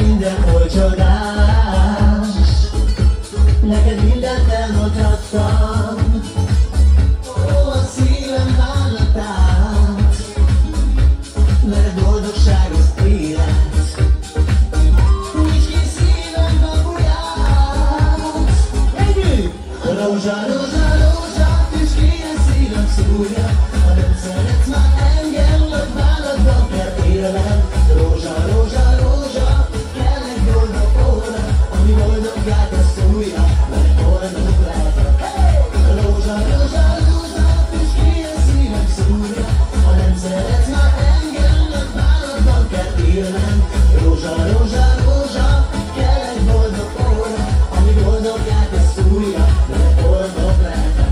mindenhol csodás. Neked mindent elmondhattam, ó, a szívem bánatát, mert boldogság az élet. Nincs ki szívem babuját. Együtt! Rózsa, rózsa, rózsa, tüskélyen szívem szúrja. Ha nem szeretsz már engem, vagy bánatban kell élnem. Rózsa, rózsa, rózsa, kell egy boldog óra, ami boldoggá tesz újra, mert boldog lehetek. Rózsa, rózsa, rózsa, tüskélyen szívem szúrja. Ha nem szeretsz már engem, vagy bánatban kell élnem. Rózsa, rózsa, rózsa, kell egy boldog óra, ami boldoggá tesz újra, mert boldog lehetek.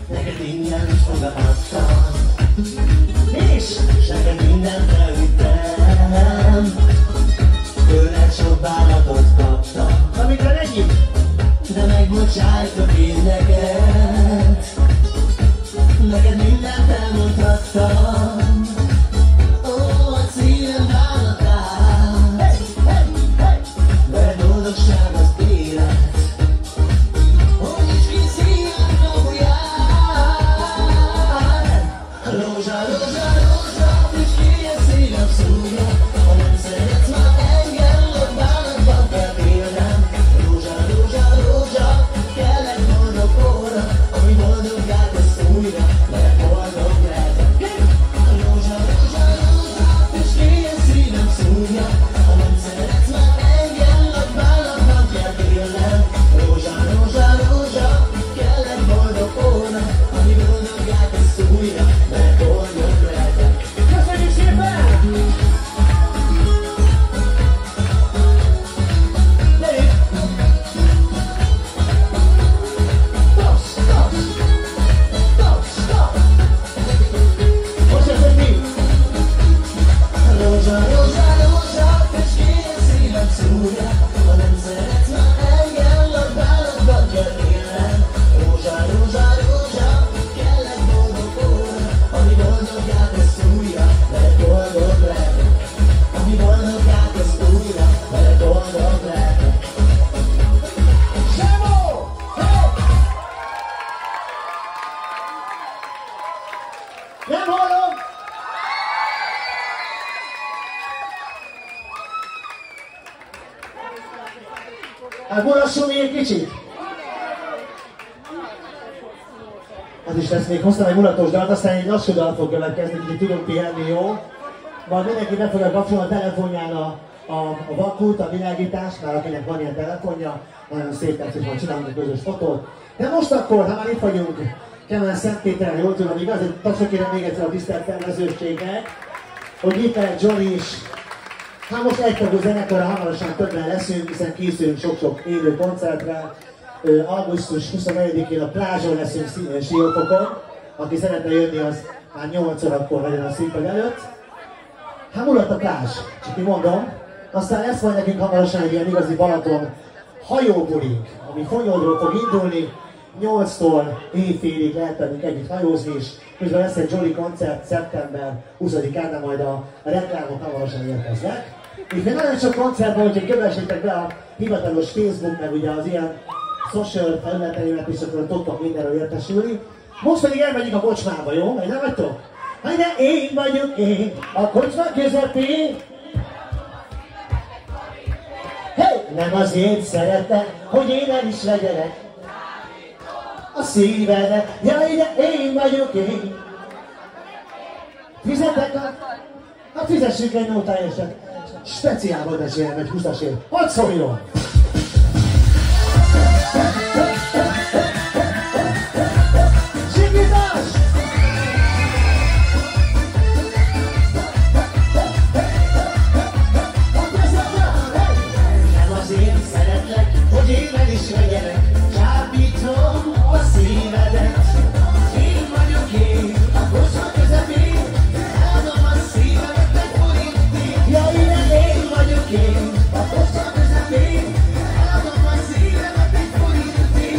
Neked ingyen fogadhattam, és neked mindent elvittem, tőled sok bánatot kaptam, amikor egyik, de megbocsájtok én neked. Neked mindent elmondhattam, ó, a szívem bánatát, mert boldogság az élet. Hogy is ki szívem babuját. Rózsa, rózsa, rózsa, tüskélyen szívem szúrja. Ha nem szeretsz már engem, vagy bánatban kell élnem. Rózsa, rózsa, rózsa, kell egy boldog óra, ami boldoggá tesz újra, mert boldog lehetek. Rózsa, rózsa, rózsa, tüskélyen szívem szúrja. Ha nem szeretsz már engem, vagy bánatban kell élnem. Rózsa, rózsa, rózsa, kell egy boldog óra, ami boldoggá tesz újra, mert boldog lehetek. Köszönjük szépen! Gyerünk! Taps, taps! Taps, taps! Most jöttünk mi! Rózsa, rózsa, rózsa, tüskélyen szívem szúrja. Ha nem szeretsz már engem, vagy bánatban kell élnem. Rózsa, rózsa, rózsa, kell egy boldog óra, ami boldoggá tesz újra, mert boldog lehetek. Ami boldoggá tesz újra, mert boldog lehetek. Zsemo! Hey! Nem hallom! Hát mulassunk még egy kicsit? Az is lesz, még hoztam egy mulatos dalt, aztán egy lassú dal fog következni, kicsit tudunk pihenni, jó? Majd mindenki meg fogja kapcsolni a telefonján a vakut, a világítást, már akinek van ilyen telefonja, nagyon szép lesz, hogy majd csinálunk egy közös fotót. De most akkor, ha már itt vagyunk, Kemelen-Szentpéteren, jól tudom, igaz, hogy tapsot kérem még egyszer a tisztelt tervezőségnek, hogy itt lehet Johnny is. Hát most egytagú zenekarra hamarosan többen leszünk, hiszen készülünk sok-sok élő koncertre. Augusztus 24-én a plázson leszünk Siófokon. Aki szeretne jönni, az már 8 órakor legyen a színpad előtt. Hát mulat a plázs, csak így mondom. Aztán lesz majd nekünk hamarosan egy ilyen igazi Balaton hajóbulink, ami Fonyódról fog indulni. 8-tól éjfélig lehet velünk együtt hajózni is. Közben lesz egy Jolly koncert szeptember 20-án, de majd a reklámok hamarosan érkeznek. Így még nagyon sok koncertben, úgyhogy kövessétek be a hivatalos Facebook, meg ugye az ilyen social felületeimet, és akkor tudtok mindenről értesülni. Most pedig elmegyünk a kocsmába, jó? Vagy nem vagytok? Hogy de én vagyok én, a kocsma közepén. Hey! Nem azért szeretek, hogy én el is legyenek a szívedet, jaj, de én vagyok én. Fizetek hát fizessünk egy nótájásat. Speciál volt ez ilyen, egy 20-asért. Hadd szóljon! Sikítás! Nem azért szeretlek, hogy én el is legyenek. Csábítom a szívedet. Én vagyok én, a kocsma közepén. Eladom a szívemet egy forintért. Jaj, de én vagyok én, a kocsma közepén. Eladom a szívemet egy forintért.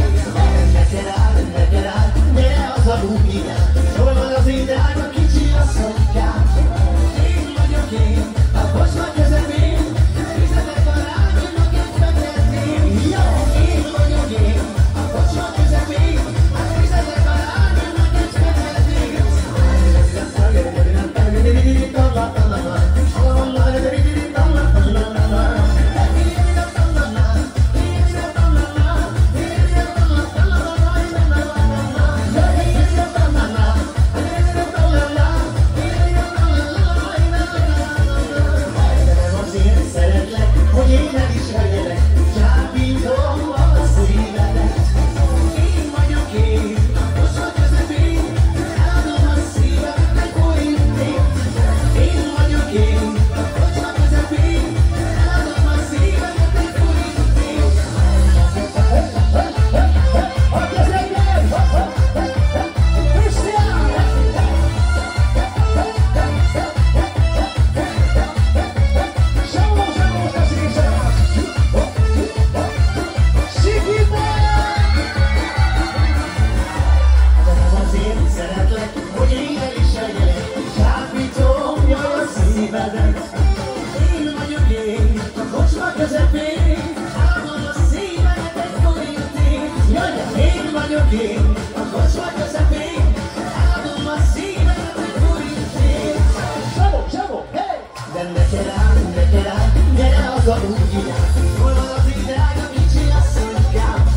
az a úgyját. Hol van az én drága kicsi asszonykám?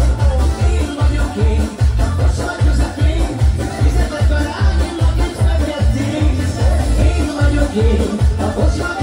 Én vagyok én, a kocsma közepén. Nézzetek a rányomnak, itt megvették. Én vagyok én, a kocsma